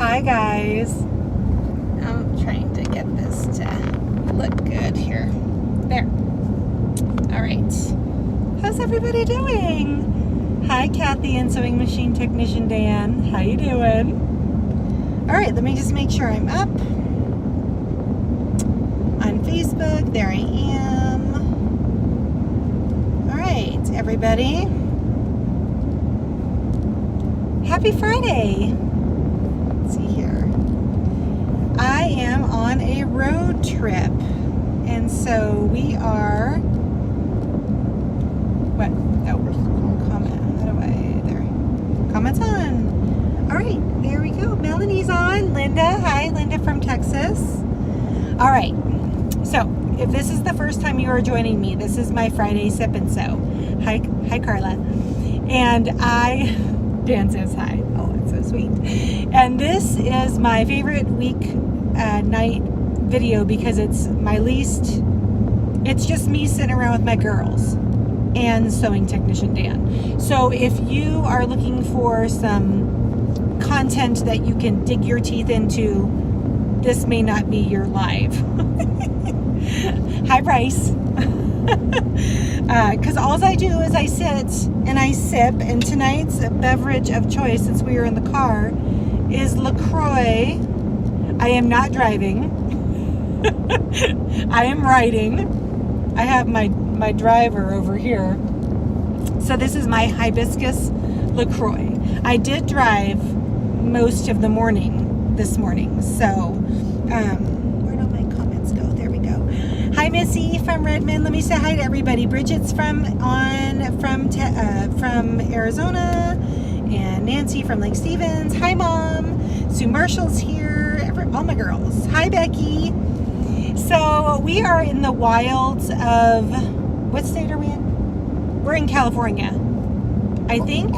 Hi guys. I'm trying to get this to look good here. There. All right. How's everybody doing? Hi Kathy and Sewing Machine Technician Dan. How you doing? All right, let me just make sure I'm up on Facebook. There I am. All right, everybody. Happy Friday. Let's see here. I am on a road trip, and so we are. What? Oh, comment. How do I? There. Comments on. All right, there we go. Melanie's on. Linda. Hi, Linda from Texas. All right. So, if this is the first time you are joining me, this is my Friday Sip and Sew. Hi, Carla. And Dan says hi. Oh, that's so sweet. And this is my favorite night video because it's just me sitting around with my girls and Sewing Technician Dan. So if you are looking for some content that you can dig your teeth into, this may not be your live. Hi, Bryce. Because all I do is I sit and I sip, and tonight's beverage of choice, since we are in the car, is LaCroix. I am not driving. I am riding. I have my driver over here. So this is my hibiscus LaCroix. I did drive most of the morning this morning, so where do my comments go? There we go. Hi, Missy from Redmond. Let me say hi to everybody. Bridget's from Arizona, and Nancy from Lake Stevens. Hi, Mom. Sue Marshall's here. All my girls. Hi, Becky. So we are in the wilds of, what state are we in? We're in California, I think.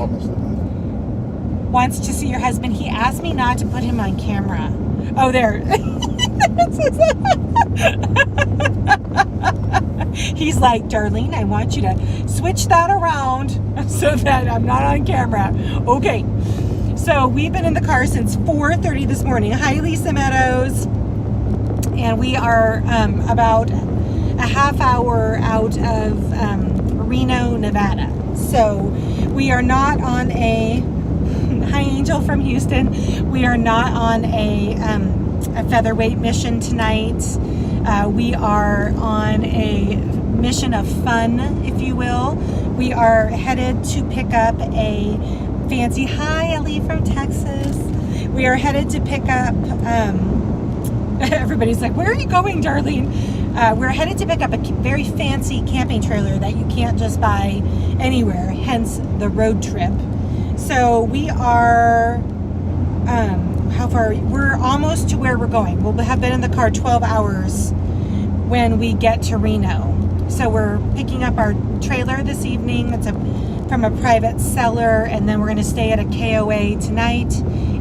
Wants to see your husband. He asked me not to put him on camera. Oh, there. He's like, Darlene, I want you to switch that around so that I'm not on camera. Okay. So we've been in the car since 4:30 this morning. Hi, Lisa Meadows. And we are about a half hour out of Reno, Nevada. So we are not on a, hi Angel from Houston. We are not on a featherweight mission tonight. We are on a mission of fun, if you will. We are headed to pick up a fancy, hi Ellie from Texas. We are headed to pick up, everybody's like, where are you going, Darlene? We're headed to pick up a very fancy camping trailer that you can't just buy anywhere, hence the road trip. So we are, how far? We're almost to where we're going. We'll have been in the car 12 hours when we get to Reno. So we're picking up our trailer this evening. It's from a private seller, and then we're going to stay at a KOA tonight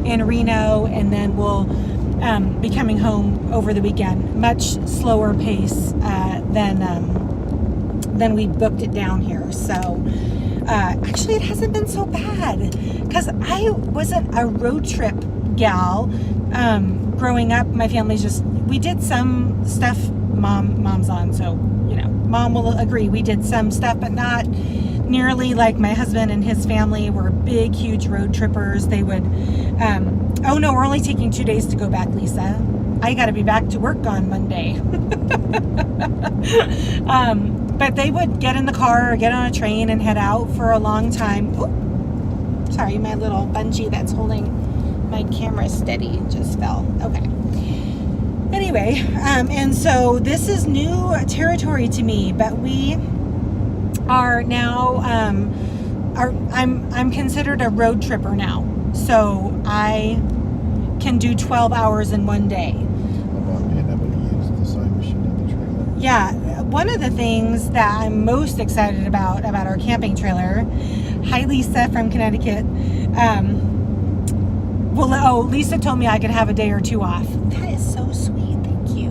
in Reno, and then we'll be coming home over the weekend. Much slower pace than we booked it down here. So actually it hasn't been so bad because I wasn't a road trip gal growing up. My family's we did some stuff. Mom's on, so Mom will agree, we did some stuff, but not nearly like my husband and his family were big, huge road trippers. They would oh no, we're only taking 2 days to go back, Lisa. I got to be back to work on Monday. But they would get in the car or get on a train and head out for a long time. Oh, sorry, my little bungee that's holding my camera steady just fell. Okay. Anyway, and so this is new territory to me, but we are now, I'm considered a road tripper now. So I can do 12 hours in one day. About being able to use the sewing machine in the trailer. Yeah, one of the things that I'm most excited about our camping trailer. Hi, Lisa from Connecticut. Lisa told me I could have a day or two off. That is so sweet. Thank you.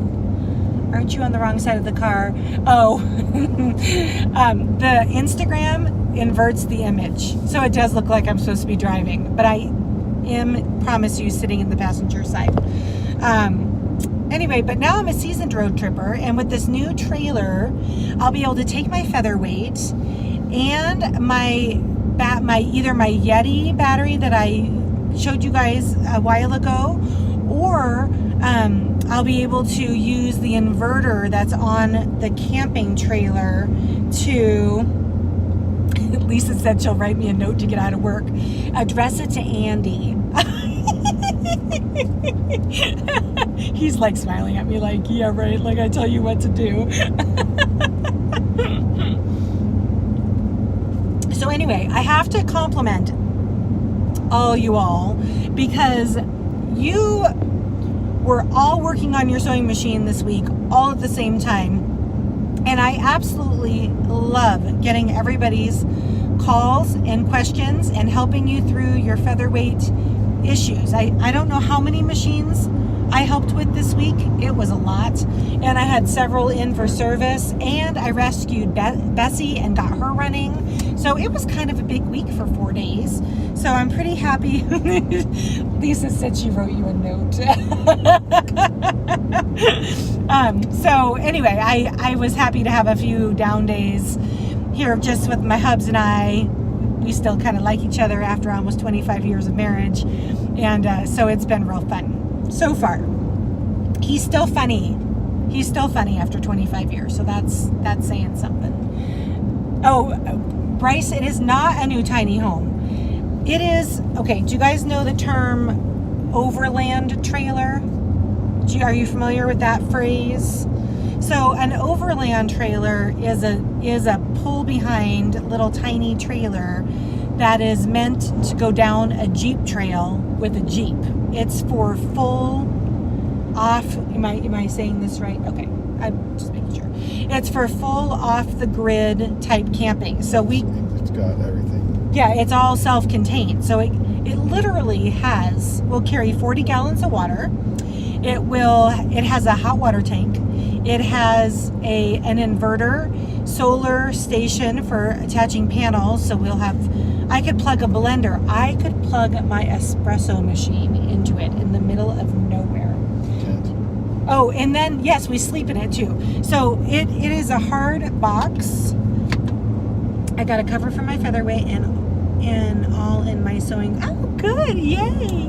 Aren't you on the wrong side of the car? Oh, the Instagram inverts the image, so it does look like I'm supposed to be driving, but promise you, sitting in the passenger side. Anyway, but now I'm a seasoned road tripper, and with this new trailer, I'll be able to take my Featherweight and my either my Yeti battery that I showed you guys a while ago, or I'll be able to use the inverter that's on the camping trailer to, Lisa said she'll write me a note to get out of work, address it to Andy. He's like smiling at me like, yeah, right, like I tell you what to do. So anyway, I have to compliment all you all, because you were all working on your sewing machine this week all at the same time, and I absolutely love getting everybody's calls and questions and helping you through your Featherweight issues. I don't know how many machines I helped with this week. It was a lot, and I had several in for service, and I rescued Bessie and got her running, so it was kind of a big week for 4 days. So I'm pretty happy. Lisa said she wrote you a note. So anyway, I was happy to have a few down days here just with my hubs and I. We still kind of like each other after almost 25 years of marriage, and so it's been real fun so far. He's still funny after 25 years, so that's saying something. Oh, Bryce, it is not a new tiny home. It is, okay, do you guys know the term overland trailer? Are you familiar with that phrase? So an overland trailer is a pull behind little tiny trailer that is meant to go down a Jeep trail with a Jeep. It's for full off, am I saying this right? Okay, I'm just making sure. It's for full off the grid type camping. So it's got everything. Yeah, it's all self-contained. So it literally will carry 40 gallons of water. It has a hot water tank. It has an inverter, solar station for attaching panels. So I could plug a blender. I could plug my espresso machine into it in the middle of nowhere. Tent. Oh, and then, yes, we sleep in it too. So it is a hard box. I got a cover for my Featherweight and all in my sewing. Oh, good. Yay.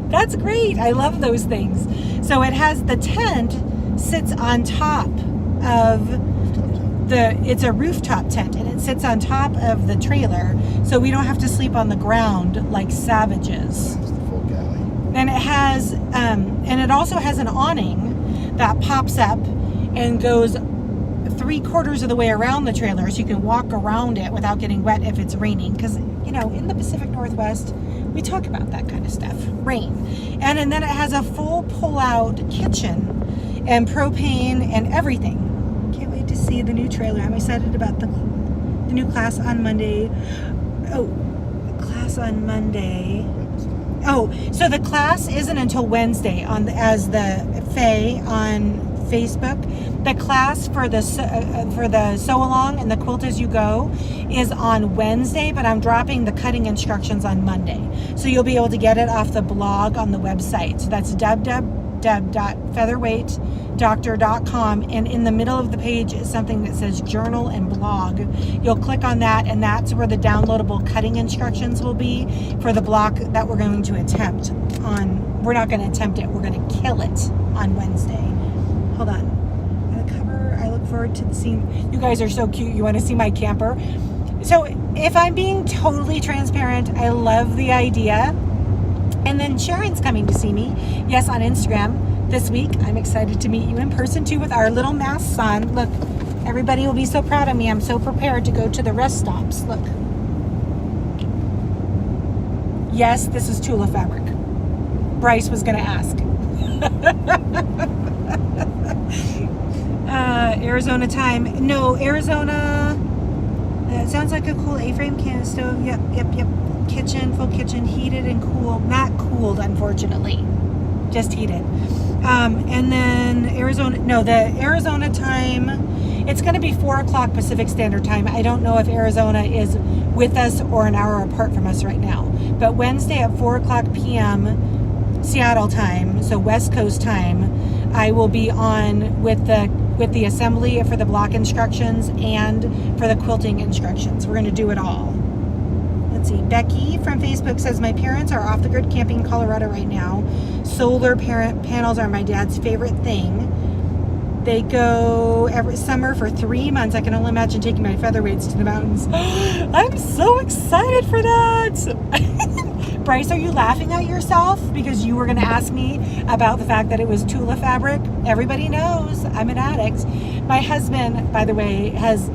That's great. I love those things. So it has the tent sits on top of it's a rooftop tent, and it sits on top of the trailer, so we don't have to sleep on the ground like savages. It's the full galley. And it has and it also has an awning that pops up and goes 3/4 of the way around the trailer, so you can walk around it without getting wet if it's raining, because in the Pacific Northwest we talk about that kind of stuff, rain. And then it has a full pull-out kitchen and propane and everything. Can't wait to see the new trailer. I'm excited about the new class on Monday. Oh, class on Monday. Oh, so the class isn't until Wednesday as the Faye on Facebook. The class for the sew along and the quilt as you go is on Wednesday, but I'm dropping the cutting instructions on Monday. So you'll be able to get it off the blog on the website. So that's www.featherweightdoctor.com, and in the middle of the page is something that says journal and blog. You'll click on that, and that's where the downloadable cutting instructions will be for the block that we're going to attempt on. We're not going to attempt it, we're going to kill it on Wednesday. Hold on. The cover, I look forward to seeing. You guys are so cute. You want to see my camper? So if I'm being totally transparent, I love the idea. And then Sharon's coming to see me. Yes, on Instagram this week. I'm excited to meet you in person too with our little masks on. Look, everybody will be so proud of me. I'm so prepared to go to the rest stops. Look. Yes, this is Tula fabric. Bryce was going to ask. Arizona time. No, Arizona. That sounds like a cool A-frame can stove. Yep. Kitchen, full kitchen, heated and cool. Not cooled, unfortunately. Just heated. And then Arizona. No, the Arizona time. It's going to be 4 o'clock Pacific Standard Time. I don't know if Arizona is with us or an hour apart from us right now. But Wednesday at 4:00 p.m. Seattle time, so West Coast time, I will be on with the assembly for the block instructions and for the quilting instructions. We're going to do it all. Let's see. Becky from Facebook says, my parents are off the grid camping in Colorado right now. Solar panels are my dad's favorite thing. They go every summer for 3 months. I can only imagine taking my featherweights to the mountains. I'm so excited for that. Bryce, are you laughing at yourself because you were going to ask me about the fact that it was Tula fabric? Everybody knows I'm an addict. My husband, by the way, has,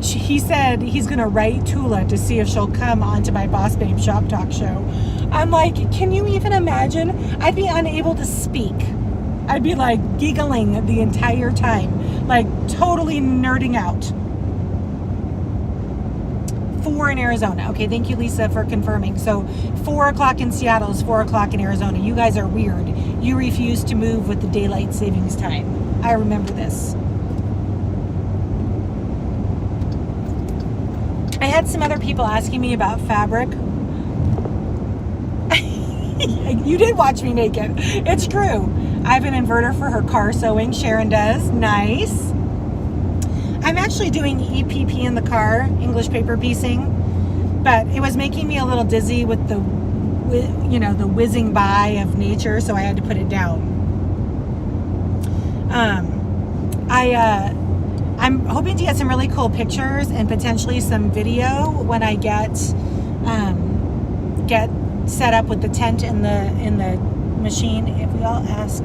he said he's going to write Tula to see if she'll come onto my Boss Babe Shop Talk show. I'm like, can you even imagine? I'd be unable to speak. I'd be like giggling the entire time, like totally nerding out. 4 in Arizona. Okay, thank you, Lisa, for confirming. So 4:00 in Seattle is 4:00 in Arizona. You guys are weird. You refuse to move with the daylight savings time. I remember this. I had some other people asking me about fabric. You did watch me make it. It's true. I have an inverter for her car sewing. Sharon does. Nice. I'm actually doing EPP in the car, English paper piecing, but it was making me a little dizzy with the whizzing by of nature, so I had to put it down. I'm hoping to get some really cool pictures and potentially some video when I get set up with the tent in the machine. If we all ask,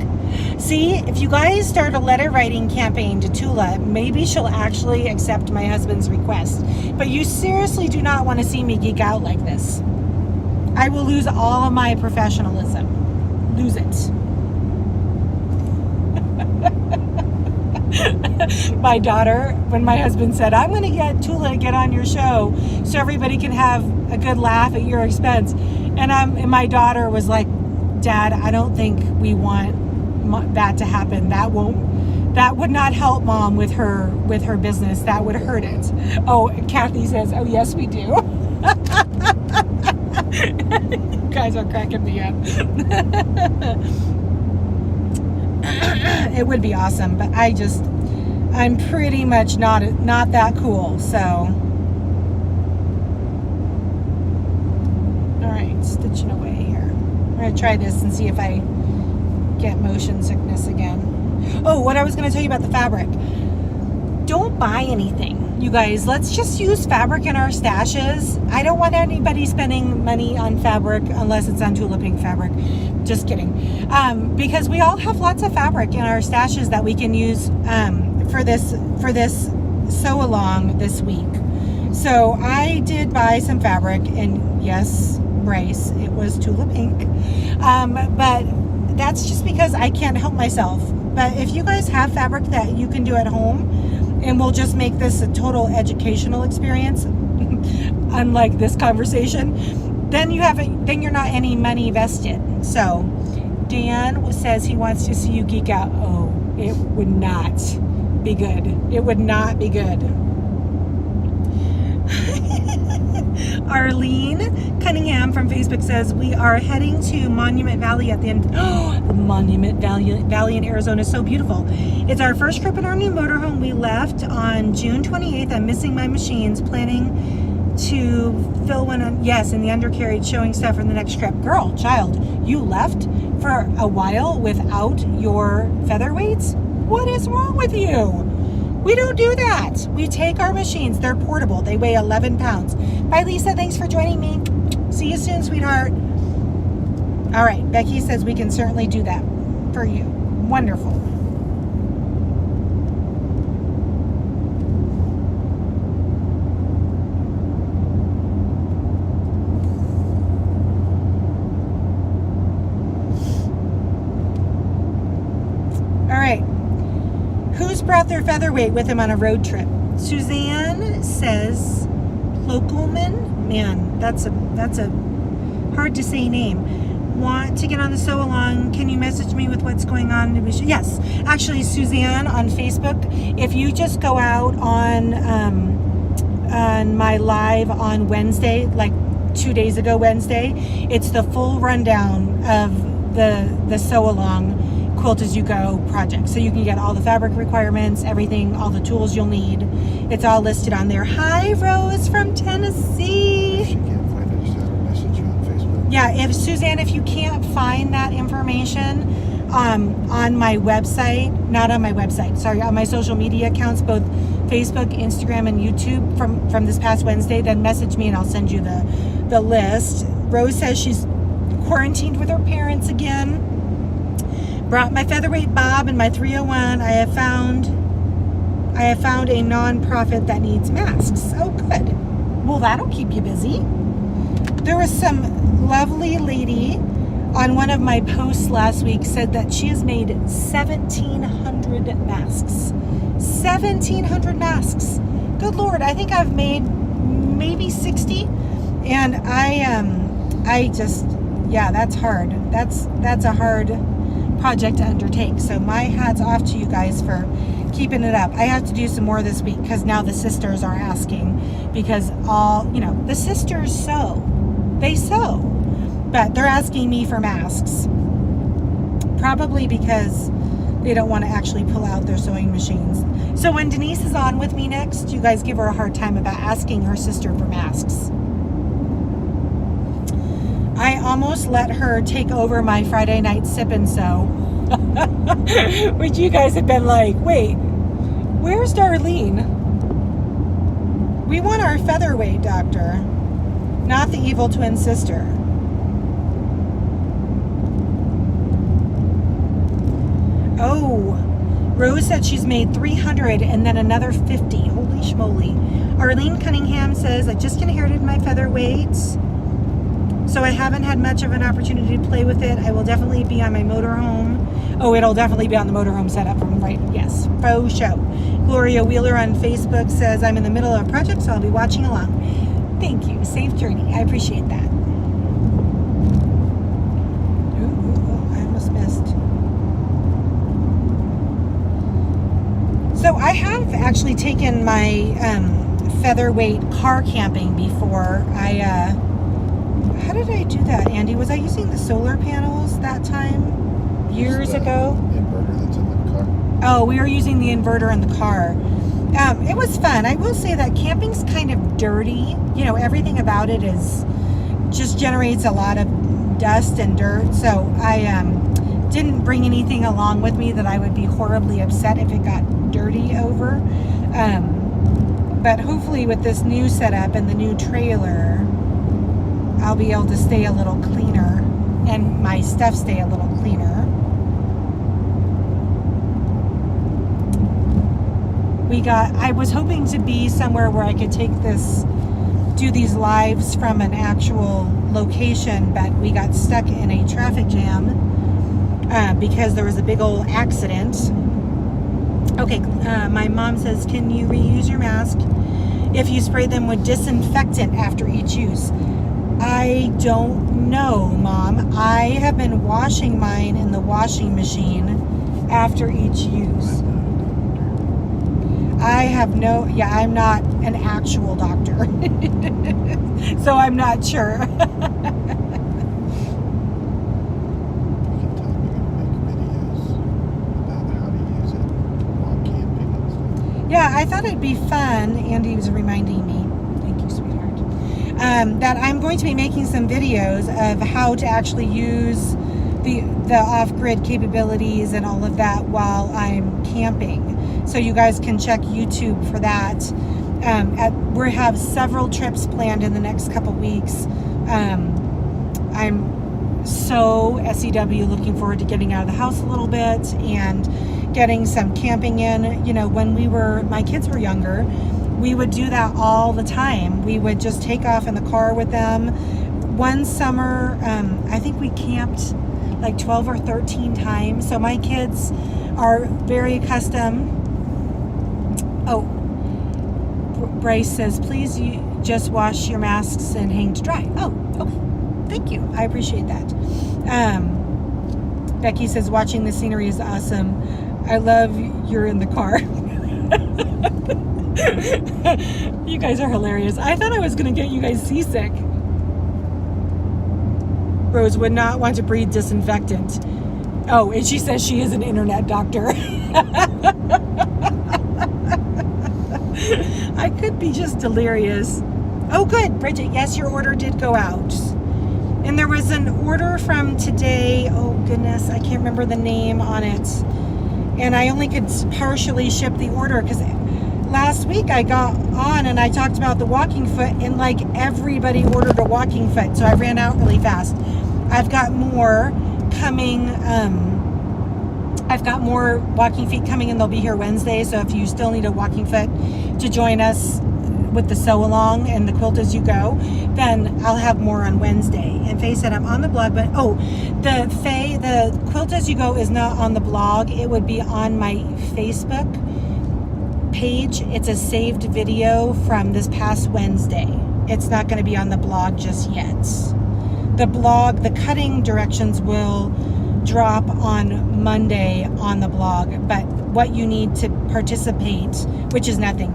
see, if you guys start a letter writing campaign to Tula, maybe she'll actually accept my husband's request. But you seriously do not want to see me geek out like this. I will lose all of my professionalism. Lose it. My daughter, when my husband said, I'm going to get Tula to get on your show so everybody can have a good laugh at your expense. And my daughter was like, Dad, I don't think we want that to happen. That would not help Mom with her business. That would hurt it. Oh, Kathy says, oh yes, we do. You guys are cracking me up. It would be awesome, but I'm pretty much not that cool, so. All right, stitching away here. I'm gonna try this and see if I get motion sickness again. Oh, what I was gonna tell you about the fabric. Don't buy anything. You guys, let's just use fabric in our stashes. I don't want anybody spending money on fabric unless it's on Tula Pink fabric. Just kidding. Because we all have lots of fabric in our stashes that we can use for this sew along this week. So I did buy some fabric, and yes, Bryce, it was Tula Pink. But that's just because I can't help myself. But if you guys have fabric that you can do at home, and we'll just make this a total educational experience, unlike this conversation, then you're not any money vested. So Dan says he wants to see you geek out. Oh, it would not be good. It would not be good. Arlene Cunningham from Facebook says, we are heading to Monument Valley at the end. Oh, the Monument Valley in Arizona is so beautiful. It's our first trip in our new motorhome. We left on June 28th. I'm missing my machines, planning to fill one in the undercarriage, showing stuff for the next trip. Girl, child, you left for a while without your featherweights? What is wrong with you? We don't do that. We take our machines. They're portable. They weigh 11 pounds. Bye, Lisa. Thanks for joining me. See you soon, sweetheart. All right. Becky says we can certainly do that for you. Wonderful. All right. Who's brought their featherweight with him on a road trip? Suzanne says Plokelman. Man, that's a hard to say name. Want to get on the sew along? Can you message me with what's going on? Yes, actually, Suzanne on Facebook. If you just go out on my live on Wednesday, like 2 days ago, Wednesday. It's the full rundown of the Sew Along Quilt As You Go project. So you can get all the fabric requirements, everything, all the tools you'll need. It's all listed on there. Hi, Rose from Tennessee. If she can't find it, just have her message you on Facebook. Yeah, if Suzanne, if you can't find that information on my website, not on my website, sorry, on my social media accounts, both Facebook, Instagram, and YouTube from this past Wednesday, then message me and I'll send you the list. Rose says she's quarantined with her parents again. Brought my Featherweight Bob and my 301. I have found a non-profit that needs masks. Oh, good. Well, that'll keep you busy. There was some lovely lady on one of my posts last week said that she has made 1,700 masks. 1,700 masks. Good Lord, I think I've made maybe 60, and I just, yeah, that's hard. That's a hard project to undertake. So my hat's off to you guys for keeping it up. I have to do some more this week because now the sisters are asking, because the sisters sew. They sew, but they're asking me for masks. Probably because they don't want to actually pull out their sewing machines. So when Denise is on with me next, you guys give her a hard time about asking her sister for masks. I almost let her take over my Friday night sip and sew. Which you guys have been like, wait, where's Darlene? We want our featherweight doctor, not the evil twin sister. Oh, Rose said she's made 300 and then another 50. Holy schmoly. Arlene Cunningham says, I just inherited my featherweights, so I haven't had much of an opportunity to play with it. I will definitely be on my motorhome. Oh, it'll definitely be on the motorhome setup from right. Yes, faux show. Gloria Wheeler on Facebook says, I'm in the middle of a project, so I'll be watching along. Thank you. Safe journey. I appreciate that. Ooh, I almost missed. So I have actually taken my featherweight car camping before. How did I do that, Andy? Was I using the solar panels that time years ago? Inverter that's in the car. Oh, we were using the inverter in the car. It was fun. I will say that camping's kind of dirty. You know, everything about it just generates a lot of dust and dirt. So I didn't bring anything along with me that I would be horribly upset if it got dirty over. But hopefully with this new setup and the new trailer, I'll be able to stay a little cleaner and my stuff stay a little cleaner. I was hoping to be somewhere where I could do these lives from an actual location, but we got stuck in a traffic jam because there was a big old accident. Okay, my mom says, can you reuse your mask if you spray them with disinfectant after each use? I don't know, Mom. I have been washing mine in the washing machine after each use. I'm not an actual doctor. So I'm not sure. You can tell them you're going to make videos about how to use it while camping and stuff. Yeah, I thought it'd be fun. Andy was reminding me. Thank you, sweetheart. That I'm going to be making some videos of how to actually use the off-grid capabilities and all of that while I'm camping. So you guys can check YouTube for that. We have several trips planned in the next couple weeks. I'm so SEW looking forward to getting out of the house a little bit and getting some camping in. You know, when my kids were younger, we would do that all the time. We would just take off in the car with them. One summer, I think we camped like 12 or 13 times. So my kids are very accustomed. Oh, Bryce says, please just wash your masks and hang to dry. Oh, okay. Thank you. I appreciate that. Becky says, watching the scenery is awesome. I love you're in the car. You guys are hilarious. I thought I was going to get you guys seasick. Rose would not want to breathe disinfectant. Oh, and she says she is an internet doctor. I could be just delirious. Oh, good, Bridget. Yes, your order did go out. And there was an order from today. Oh, goodness. I can't remember the name on it. And I only could partially ship the order because last week I got on and I talked about the walking foot, and like everybody ordered a walking foot. So I ran out really fast. I've got more coming. I've got more walking feet coming, and they'll be here Wednesday. So if you still need a walking foot to join us with the sew along and the quilt as you go, then I'll have more on Wednesday. And Faye said I'm on the blog, but the quilt as you go is not on the blog. It would be on my Facebook page. It's a saved video from this past Wednesday. It's not going to be on the blog just yet. The blog, the cutting directions will drop on Monday on the blog, but what you need to participate, which is nothing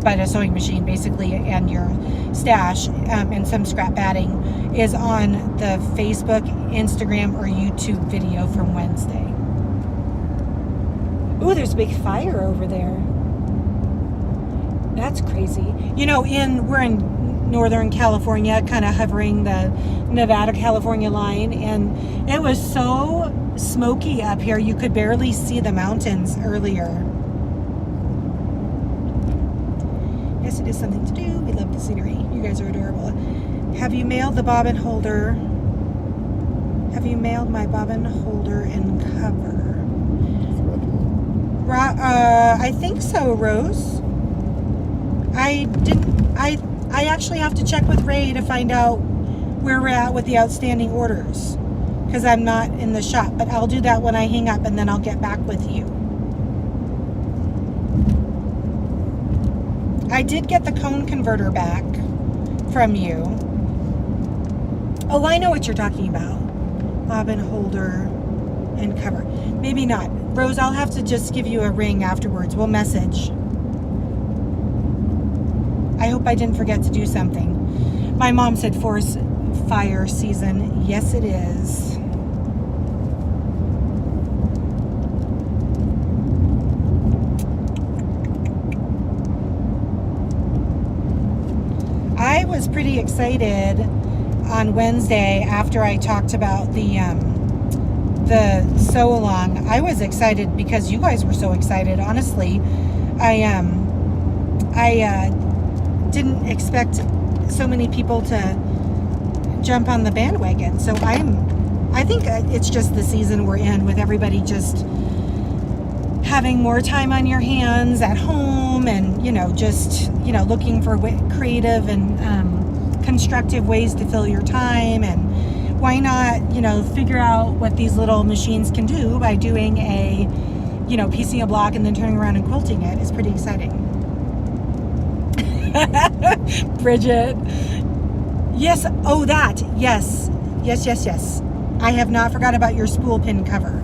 but a sewing machine basically and your stash and some scrap batting, is on the Facebook, Instagram, or YouTube video from Wednesday. Ooh, there's a big fire over there. That's crazy. You know, we're in Northern California, kind of hovering the Nevada-California line, and it was so smoky up here you could barely see the mountains earlier. Yes, it is something to do. We love the scenery. You guys are adorable. Have you mailed the bobbin holder? Have you mailed my bobbin holder and cover? I think so, Rose. I didn't. I actually have to check with Ray to find out where we're at with the outstanding orders, because I'm not in the shop. But I'll do that when I hang up, and then I'll get back with you. I did get the cone converter back from you. Oh, I know what you're talking about. Bobbin holder and cover. Maybe not. Rose, I'll have to just give you a ring afterwards. We'll message. I hope I didn't forget to do something. My mom said forest fire season. Yes, it is. I was pretty excited on Wednesday after I talked about the sew along. I was excited because you guys were so excited. Honestly, I didn't expect so many people to jump on the bandwagon. So I think it's just the season we're in, with everybody just having more time on your hands at home, and just looking for creative and constructive ways to fill your time. And why not figure out what these little machines can do by doing a piecing a block and then turning around and quilting it is pretty exciting. Bridget, yes. Oh, that, yes. I have not forgot about your spool pin cover.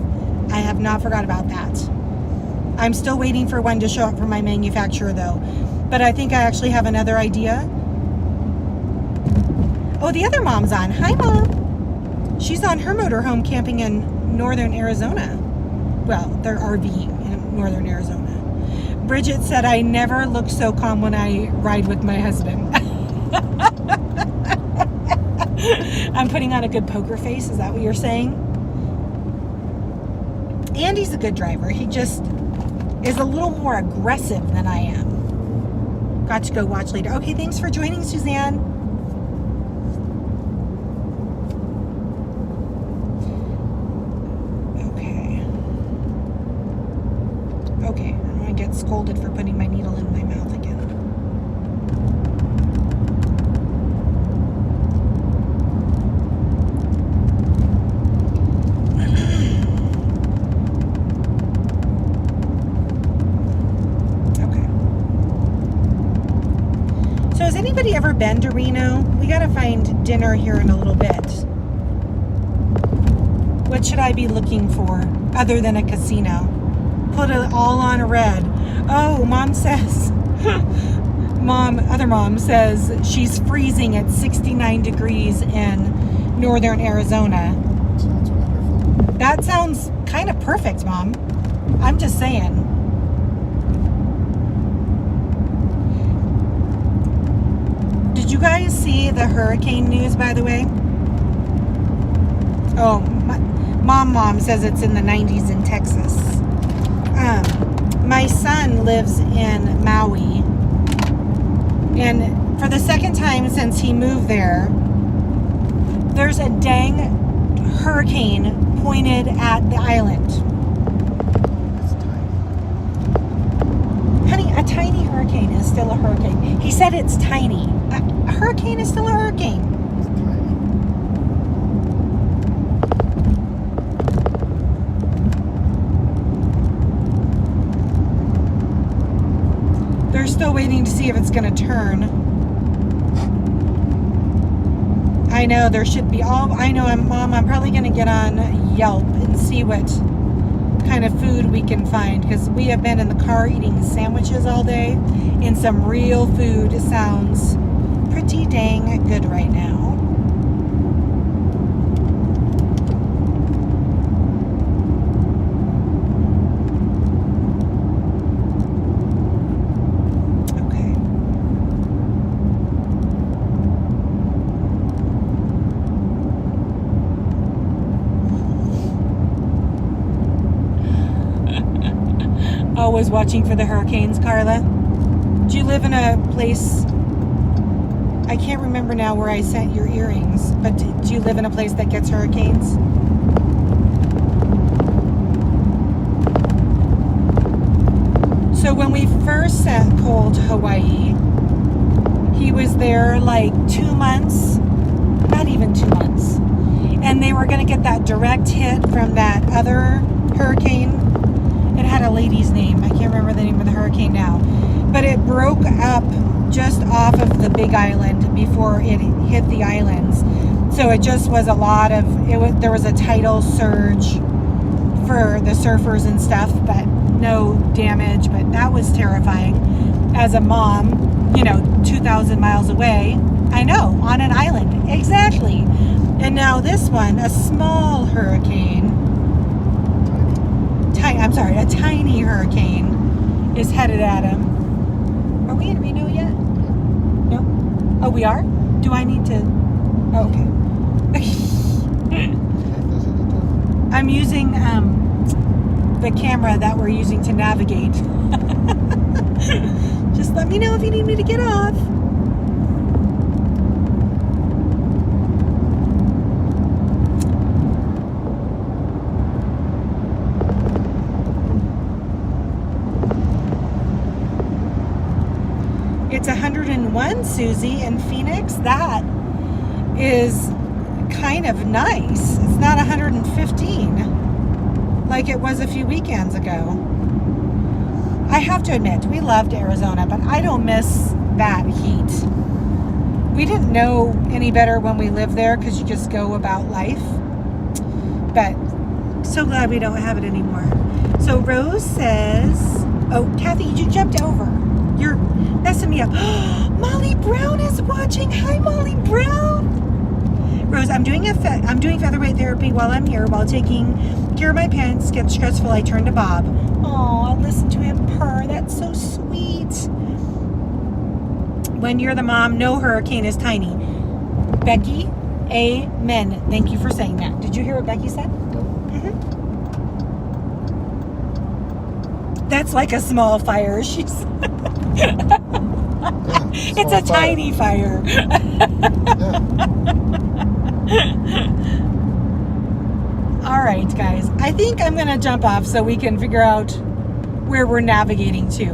I have not forgot about that. I'm still waiting for one to show up from my manufacturer though, but I think I actually have another idea. Oh, the other mom's on. Hi, Mom. She's on her motorhome camping in northern Arizona. Well, they're RVing in northern Arizona. Bridget said, I never look so calm when I ride with my husband. I'm putting on a good poker face. Is that what you're saying? Andy's a good driver. He just is a little more aggressive than I am. Got to go watch later. Okay, thanks for joining, Suzanne. Okay, I don't want to get scolded for putting my needle in my mouth again. So has anybody ever been to Reno? We got to find dinner here in a little bit. What should I be looking for other than a casino? Put it all on red. Oh, Mom says, other mom says she's freezing at 69 degrees in northern Arizona. Sounds wonderful. That sounds kind of perfect, Mom. I'm just saying. Did you guys see the hurricane news, by the way? Oh, Mom says it's in the 90s in Texas. My son lives in Maui, and for the second time since he moved there, there's a dang hurricane pointed at the island. It's tiny. Honey, a tiny hurricane is still a hurricane. He said it's tiny. A hurricane is still a hurricane. It's tiny. They're still waiting to see if it's going to turn. I know there should be Mom, I'm probably going to get on Yelp and see what kind of food we can find, because we have been in the car eating sandwiches all day, and some real food sounds pretty dang good right now. Always watching for the hurricanes, Carla. Do you live in a place, I can't remember now where I sent your earrings, but do you live in a place that gets hurricanes? So when we first sent Cole to Hawaii, he was there like 2 months, not even 2 months, and they were going to get that direct hit from that other hurricane. It had a lady's name. I can't remember the name of the hurricane now. But it broke up just off of the big island before it hit the islands. So it just was a lot of, there was a tidal surge for the surfers and stuff, but no damage. But that was terrifying. As a mom, 2,000 miles away. I know, on an island. Exactly. And now this one, a small hurricane. A tiny hurricane is headed at him. Are we in Reno yet? No? Oh, we are? Do I need to? Oh, okay. I'm using the camera that we're using to navigate. Just let me know if you need me to get off. It's 101, Susie, in Phoenix. That is kind of nice. It's not 115 like it was a few weekends ago. I have to admit, we loved Arizona, but I don't miss that heat. We didn't know any better when we lived there because you just go about life. But so glad we don't have it anymore. So Rose says, oh, Kathy, you jumped over. You're messing me up. Molly Brown is watching. Hi, Molly Brown. Rose, I'm doing featherweight therapy while I'm here. While taking care of my parents gets stressful, I turn to Bob. Oh, I'll listen to him purr. That's so sweet. When you're the mom, no hurricane is tiny. Becky, amen. Thank you for saying that. Did you hear what Becky said? Mm-hmm. That's like a small fire. She's. It's a tiny fire. All right, guys. I think I'm going to jump off so we can figure out where we're navigating to.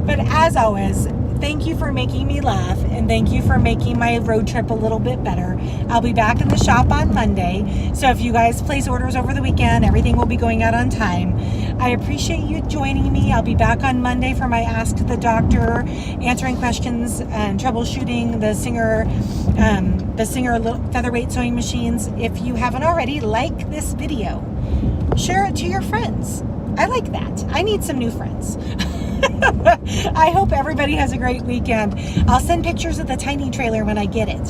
But as always, thank you for making me laugh, and thank you for making my road trip a little bit better. I'll be back in the shop on Monday. So if you guys place orders over the weekend, everything will be going out on time. I appreciate you joining me. I'll be back on Monday for my Ask the Doctor, answering questions and troubleshooting the Singer Featherweight sewing machines. If you haven't already, like this video. Share it to your friends. I like that. I need some new friends. I hope everybody has a great weekend. I'll send pictures of the tiny trailer when I get it.